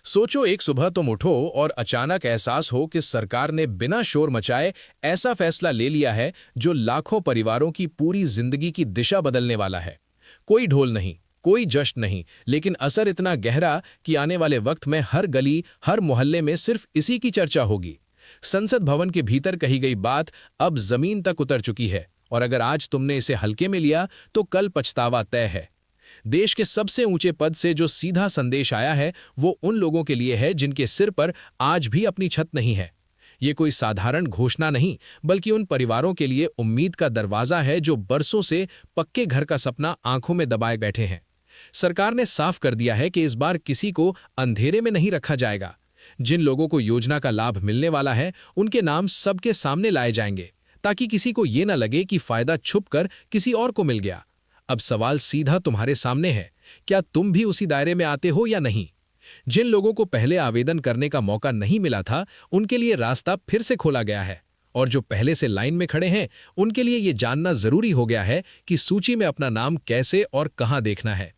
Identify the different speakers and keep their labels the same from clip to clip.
Speaker 1: सोचो एक सुबह तुम उठो और अचानक एहसास हो कि सरकार ने बिना शोर मचाए ऐसा फैसला ले लिया है जो लाखों परिवारों की पूरी जिंदगी की दिशा बदलने वाला है। कोई ढोल नहीं, कोई जश्न नहीं, लेकिन असर इतना गहरा कि आने वाले वक्त में हर गली, हर मोहल्ले में सिर्फ इसी की चर्चा होगी। संसद भवन के भीतर कही गई बात अब जमीन तक उतर चुकी है, और अगर आज तुमने इसे हल्के में लिया तो कल पछतावा तय है। देश के सबसे ऊंचे पद से जो सीधा संदेश आया है वो उन लोगों के लिए है जिनके सिर पर आज भी अपनी छत नहीं है। ये कोई साधारण घोषणा नहीं, बल्कि उन परिवारों के लिए उम्मीद का दरवाजा है जो बरसों से पक्के घर का सपना आंखों में दबाए बैठे हैं। सरकार ने साफ कर दिया है कि इस बार किसी को अंधेरे में नहीं रखा जाएगा। जिन लोगों को योजना का लाभ मिलने वाला है उनके नाम सबके सामने लाए जाएंगे, ताकि किसी को ये न लगे कि फायदा छुपकर किसी और को मिल गया। अब सवाल सीधा तुम्हारे सामने है, क्या तुम भी उसी दायरे में आते हो या नहीं? जिन लोगों को पहले आवेदन करने का मौका नहीं मिला था, उनके लिए रास्ता फिर से खोला गया है, और जो पहले से लाइन में खड़े हैं उनके लिए यह जानना जरूरी हो गया है कि सूची में अपना नाम कैसे और कहां देखना है।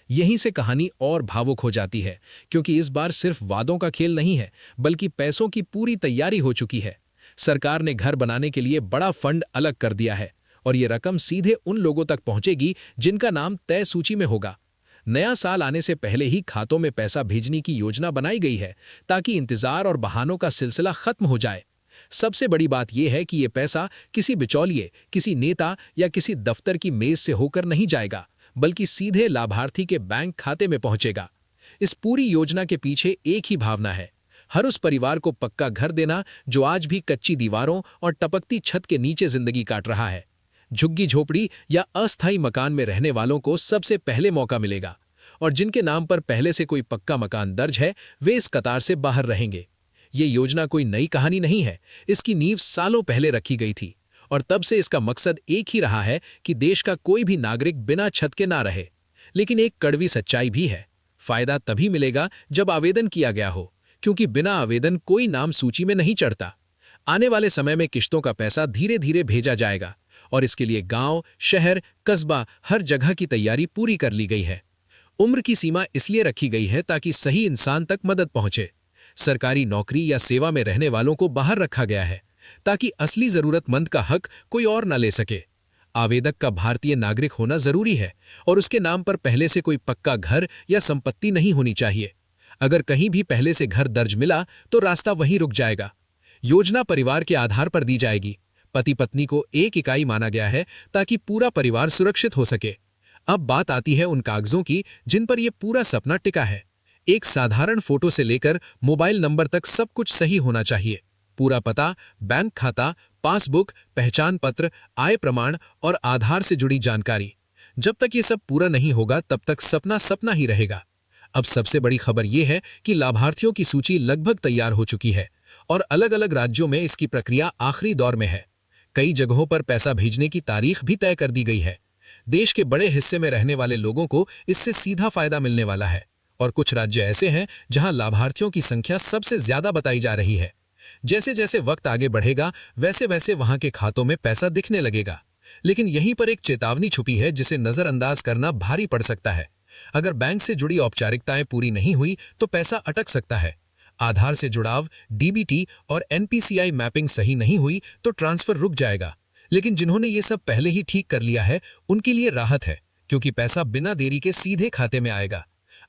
Speaker 1: यहीं से कहानी और भावुक हो जाती है, क्योंकि इस बार सिर्फ वादों का खेल नहीं है, बल्कि पैसों की पूरी तैयारी हो चुकी है। सरकार ने घर बनाने के लिए बड़ा फंड अलग कर दिया है, और ये रकम सीधे उन लोगों तक पहुंचेगी जिनका नाम तय सूची में होगा। नया साल आने से पहले ही खातों में पैसा भेजने की योजना बनाई गई है, ताकि इंतजार और बहानों का सिलसिला खत्म हो जाए। सबसे बड़ी बात यह है कि यह पैसा किसी बिचौलिए, किसी नेता या किसी दफ्तर की मेज से होकर नहीं जाएगा, बल्कि सीधे लाभार्थी के बैंक खाते में पहुंचेगा। इस पूरी योजना के पीछे एक ही भावना है, हर उस परिवार को पक्का घर देना जो आज भी कच्ची दीवारों और टपकती छत के नीचे जिंदगी काट रहा है। झुग्गी झोपड़ी या अस्थायी मकान में रहने वालों को सबसे पहले मौका मिलेगा, और जिनके नाम पर पहले से कोई पक्का मकान दर्ज है वे इस कतार से बाहर रहेंगे। ये योजना कोई नई कहानी नहीं है, इसकी नींव सालों पहले रखी गई थी, और तब से इसका मकसद एक ही रहा है कि देश का कोई भी नागरिक बिना छत के ना रहे। लेकिन एक कड़वी सच्चाई भी है, फायदा तभी मिलेगा जब आवेदन किया गया हो, क्योंकि बिना आवेदन कोई नाम सूची में नहीं चढ़ता। आने वाले समय में किश्तों का पैसा धीरे धीरे भेजा जाएगा, और इसके लिए गांव, शहर, कस्बा, हर जगह की तैयारी पूरी कर ली गई है। उम्र की सीमा इसलिए रखी गई है ताकि सही इंसान तक मदद पहुंचे। सरकारी नौकरी या सेवा में रहने वालों को बाहर रखा गया है, ताकि असली जरूरतमंद का हक कोई और न ले सके। आवेदक का भारतीय नागरिक होना जरूरी है, और उसके नाम पर पहले से कोई पक्का घर या संपत्ति नहीं होनी चाहिए। अगर कहीं भी पहले से घर दर्ज मिला तो रास्ता वहीं रुक जाएगा। योजना परिवार के आधार पर दी जाएगी। पति पत्नी को एक इकाई माना गया है ताकि पूरा परिवार सुरक्षित हो सके। अब बात आती है उन कागजों की जिन पर यह पूरा सपना टिका है। एक साधारण फोटो से लेकर मोबाइल नंबर तक सब कुछ सही होना चाहिए। पूरा पता, बैंक खाता, पासबुक, पहचान पत्र, आय प्रमाण और आधार से जुड़ी जानकारी। जब तक ये सब पूरा नहीं होगा तब तक सपना सपना ही रहेगा। अब सबसे बड़ी खबर यह है कि लाभार्थियों की सूची लगभग तैयार हो चुकी है, और अलग अलग राज्यों में इसकी प्रक्रिया आखिरी दौर में है। कई जगहों पर पैसा भेजने की तारीख भी तय कर दी गई है। देश के बड़े हिस्से में रहने वाले लोगों को इससे सीधा फायदा मिलने वाला है, और कुछ राज्य ऐसे हैं जहां लाभार्थियों की संख्या सबसे ज्यादा बताई जा रही है। जैसे जैसे वक्त आगे बढ़ेगा वैसे वैसे वहां के खातों में पैसा दिखने लगेगा। लेकिन यहीं पर एक चेतावनी छुपी है जिसे नजरअंदाज करना भारी पड़ सकता है। अगर बैंक से जुड़ी औपचारिकताएं पूरी नहीं हुई तो पैसा अटक सकता है। आधार से जुड़ाव, डीबीटी और एनपीसीआई मैपिंग सही नहीं हुई तो ट्रांसफर रुक जाएगा। लेकिन जिन्होंने ये सब पहले ही ठीक कर लिया है उनके लिए राहत है, क्योंकि पैसा बिना देरी के सीधे खाते में आएगा।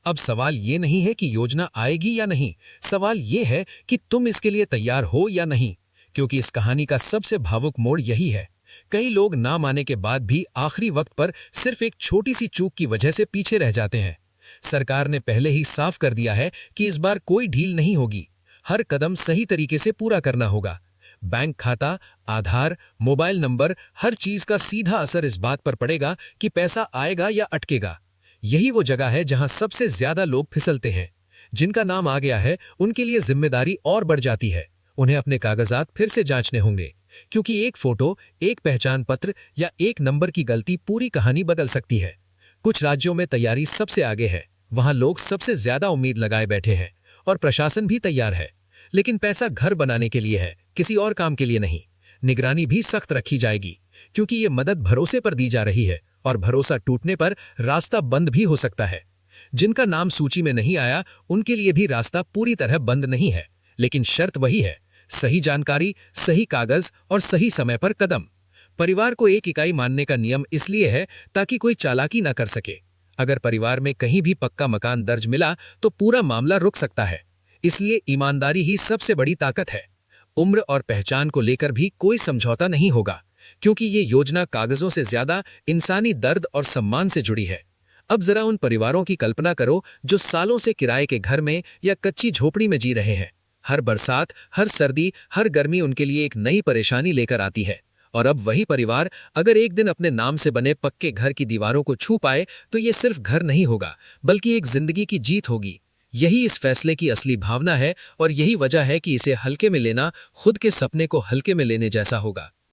Speaker 1: अब सवाल ये नहीं है कि योजना आएगी या नहीं, सवाल ये है कि तुम इसके लिए तैयार हो या नहीं, क्योंकि इस कहानी का सबसे भावुक मोड़ यही है। कई लोग ना माने के बाद भी आखिरी वक्त पर सिर्फ एक छोटी सी चूक की वजह से पीछे रह जाते हैं। सरकार ने पहले ही साफ कर दिया है कि इस बार कोई ढील नहीं होगी। हर कदम सही तरीके से पूरा करना होगा। बैंक खाता, आधार, मोबाइल नंबर, हर चीज का सीधा असर इस बात पर पड़ेगा कि पैसा आएगा या अटकेगा। यही वो जगह है जहां सबसे ज्यादा लोग फिसलते हैं। जिनका नाम आ गया है उनके लिए जिम्मेदारी और बढ़ जाती है। उन्हें अपने कागजात फिर से जांचने होंगे, क्योंकि एक फोटो, एक पहचान पत्र या एक नंबर की गलती पूरी कहानी बदल सकती है। कुछ राज्यों में तैयारी सबसे आगे है, वहां लोग सबसे ज्यादा उम्मीद लगाए बैठे हैं, और प्रशासन भी तैयार है। लेकिन पैसा घर बनाने के लिए है, किसी और काम के लिए नहीं। निगरानी भी सख्त रखी जाएगी, क्योंकि ये मदद भरोसे पर दी जा रही है, और भरोसा टूटने पर रास्ता बंद भी हो सकता है।
Speaker 2: जिनका नाम सूची में नहीं आया उनके लिए भी रास्ता पूरी तरह बंद नहीं है, लेकिन शर्त वही है, सही जानकारी, सही कागज और सही समय पर कदम। परिवार को एक इकाई मानने का नियम इसलिए है ताकि कोई चालाकी न कर सके। अगर परिवार में कहीं भी पक्का मकान दर्ज मिला तो पूरा मामला रुक सकता है। इसलिए ईमानदारी ही सबसे बड़ी ताकत है। उम्र और पहचान को लेकर भी कोई समझौता नहीं होगा, क्योंकि ये योजना कागजों से ज्यादा इंसानी दर्द और सम्मान से जुड़ी है। अब जरा उन परिवारों की कल्पना करो जो सालों से किराए के घर में या कच्ची झोपड़ी में जी रहे हैं। हर बरसात, हर सर्दी, हर गर्मी उनके लिए एक नई परेशानी लेकर आती है। और अब वही परिवार अगर एक दिन अपने नाम से बने पक्के घर की दीवारों को छू पाए तो ये सिर्फ घर नहीं होगा, बल्कि एक जिंदगी की जीत होगी। यही इस फैसले की असली भावना है और यही वजह है कि इसे हल्के में लेना खुद के सपने को हल्के में लेने जैसा होगा।